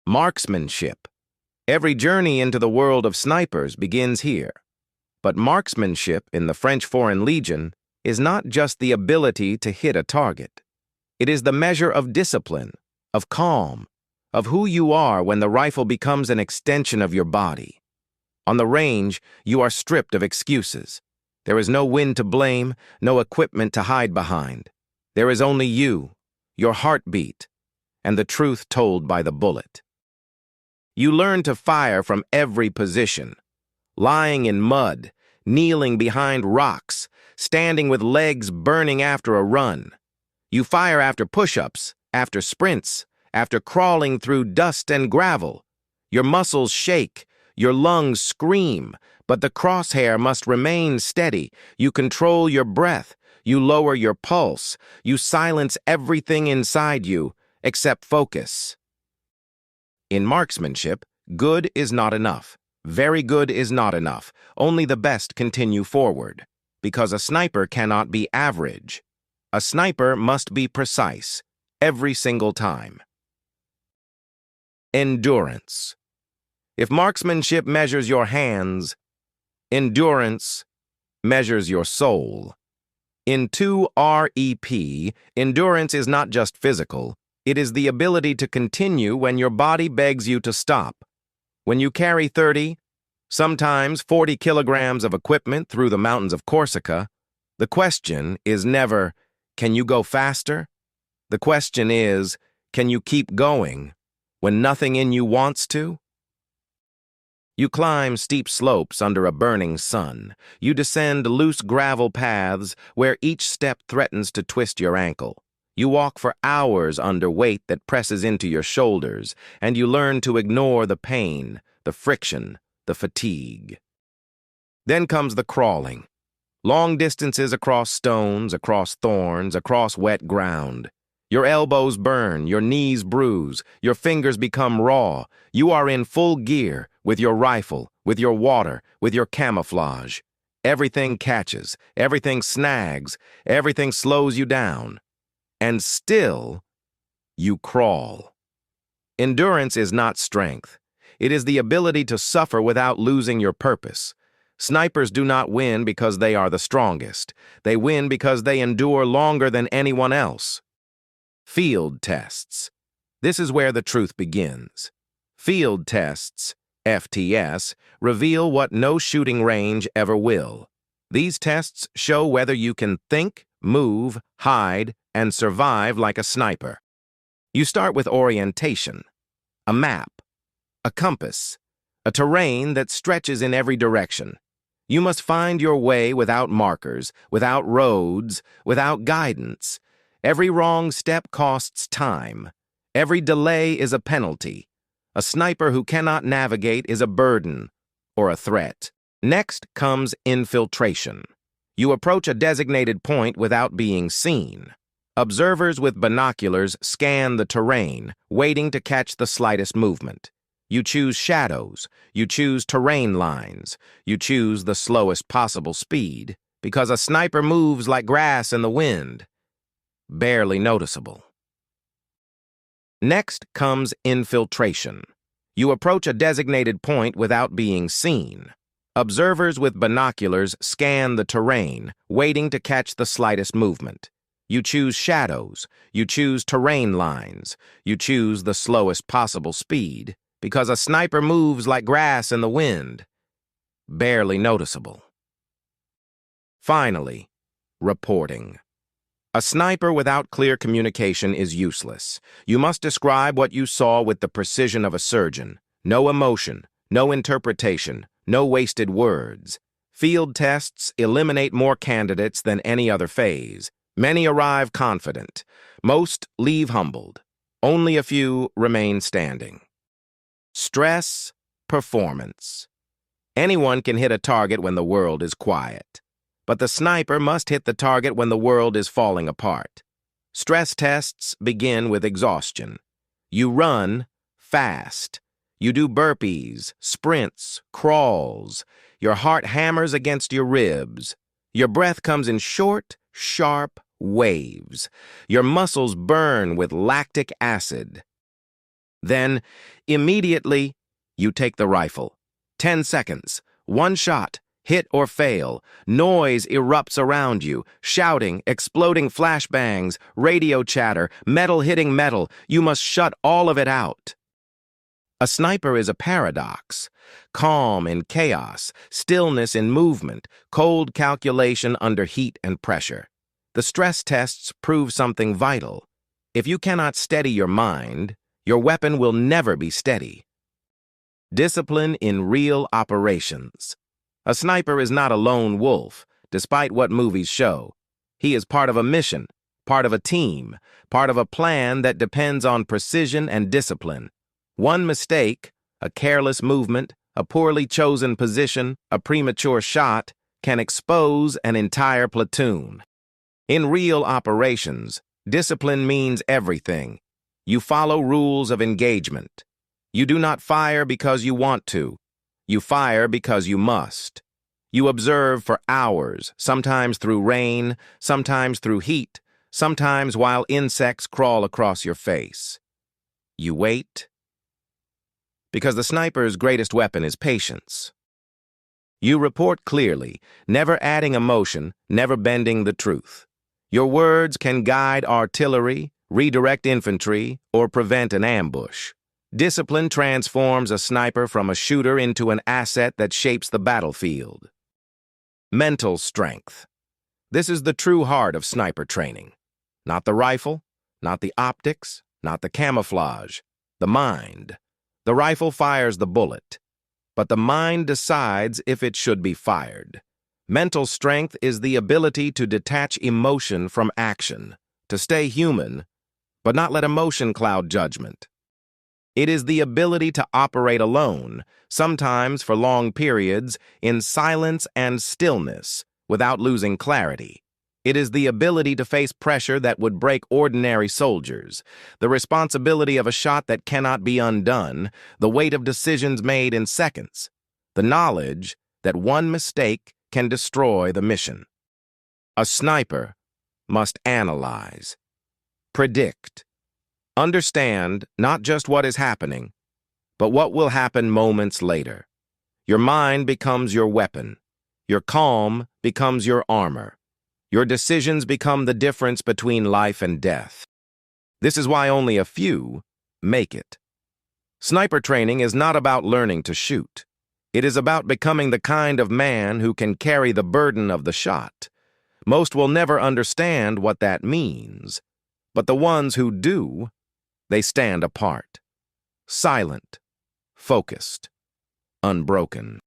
Marksmanship. Every journey into the world of snipers begins here. But marksmanship in the French Foreign Legion is not just the ability to hit a target. It is the measure of discipline, of calm, of who you are when the rifle becomes an extension of your body. On the range, you are stripped of excuses. There is no wind to blame, no equipment to hide behind. There is only you, your heartbeat, and the truth told by the bullet. You learn to fire from every position, lying in mud, kneeling behind rocks, standing with legs burning after a run. You fire after push-ups, after sprints, after crawling through dust and gravel. Your muscles shake, your lungs scream, but the crosshair must remain steady. You control your breath, you lower your pulse, you silence everything inside you, except focus. In marksmanship, good is not enough. Very good is not enough. Only the best continue forward. Because a sniper cannot be average. A sniper must be precise, every single time. Endurance. If marksmanship measures your hands, endurance measures your soul. In 2REP, endurance is not just physical. It is the ability to continue when your body begs you to stop. When you carry 30, sometimes 40 kilograms of equipment through the mountains of Corsica, the question is never, can you go faster? The question is, can you keep going when nothing in you wants to? You climb steep slopes under a burning sun. You descend loose gravel paths where each step threatens to twist your ankle. You walk for hours under weight that presses into your shoulders, and you learn to ignore the pain, the friction, the fatigue. Then comes the crawling. Long distances across stones, across thorns, across wet ground. Your elbows burn, your knees bruise, your fingers become raw. You are in full gear, with your rifle, with your water, with your camouflage. Everything catches, everything snags, everything slows you down. And still, you crawl. Endurance is not strength. It is the ability to suffer without losing your purpose. Snipers do not win because they are the strongest. They win because they endure longer than anyone else. Field tests. This is where the truth begins. Field tests, FTS, reveal what no shooting range ever will. These tests show whether you can think, move, hide, and survive like a sniper. You start with orientation, a map, a compass, a terrain that stretches in every direction. You must find your way without markers, without roads, without guidance. Every wrong step costs time. Every delay is a penalty. A sniper who cannot navigate is a burden or a threat. Next comes infiltration. You approach a designated point without being seen. Observers with binoculars scan the terrain, waiting to catch the slightest movement. You choose shadows, you choose terrain lines, you choose the slowest possible speed, because a sniper moves like grass in the wind, barely noticeable. Next comes infiltration. You approach a designated point without being seen. Observers with binoculars scan the terrain, waiting to catch the slightest movement. You choose shadows, you choose terrain lines, you choose the slowest possible speed, because a sniper moves like grass in the wind, barely noticeable. Finally, reporting. A sniper without clear communication is useless. You must describe what you saw with the precision of a surgeon. No emotion, no interpretation, no wasted words. Field tests eliminate more candidates than any other phase. Many arrive confident. Most leave humbled. Only a few remain standing. Stress, performance. Anyone can hit a target when the world is quiet. But the sniper must hit the target when the world is falling apart. Stress tests begin with exhaustion. You run fast. You do burpees, sprints, crawls. Your heart hammers against your ribs. Your breath comes in short, sharp waves. Your muscles burn with lactic acid. Then, immediately, you take the rifle. 10 seconds. One shot. Hit or fail. Noise erupts around you. Shouting, exploding flashbangs, radio chatter, metal hitting metal. You must shut all of it out. A sniper is a paradox. Calm in chaos, stillness in movement, cold calculation under heat and pressure. The stress tests prove something vital. If you cannot steady your mind, your weapon will never be steady. Discipline in real operations. A sniper is not a lone wolf, despite what movies show. He is part of a mission, part of a team, part of a plan that depends on precision and discipline. One mistake, a careless movement, a poorly chosen position, a premature shot, can expose an entire platoon. In real operations, discipline means everything. You follow rules of engagement. You do not fire because you want to. You fire because you must. You observe for hours, sometimes through rain, sometimes through heat, sometimes while insects crawl across your face. You wait, because the sniper's greatest weapon is patience. You report clearly, never adding emotion, never bending the truth. Your words can guide artillery, redirect infantry, or prevent an ambush. Discipline transforms a sniper from a shooter into an asset that shapes the battlefield. Mental strength. This is the true heart of sniper training. Not the rifle, not the optics, not the camouflage, the mind. The rifle fires the bullet, but the mind decides if it should be fired. Mental strength is the ability to detach emotion from action, to stay human, but not let emotion cloud judgment. It is the ability to operate alone, sometimes for long periods, in silence and stillness, without losing clarity. It is the ability to face pressure that would break ordinary soldiers, the responsibility of a shot that cannot be undone, the weight of decisions made in seconds, the knowledge that one mistake can destroy the mission. A sniper must analyze, predict, understand not just what is happening, but what will happen moments later. Your mind becomes your weapon. Your calm becomes your armor. Your decisions become the difference between life and death. This is why only a few make it. Sniper training is not about learning to shoot. It is about becoming the kind of man who can carry the burden of the shot. Most will never understand what that means, but the ones who do, they stand apart. Silent, focused, unbroken.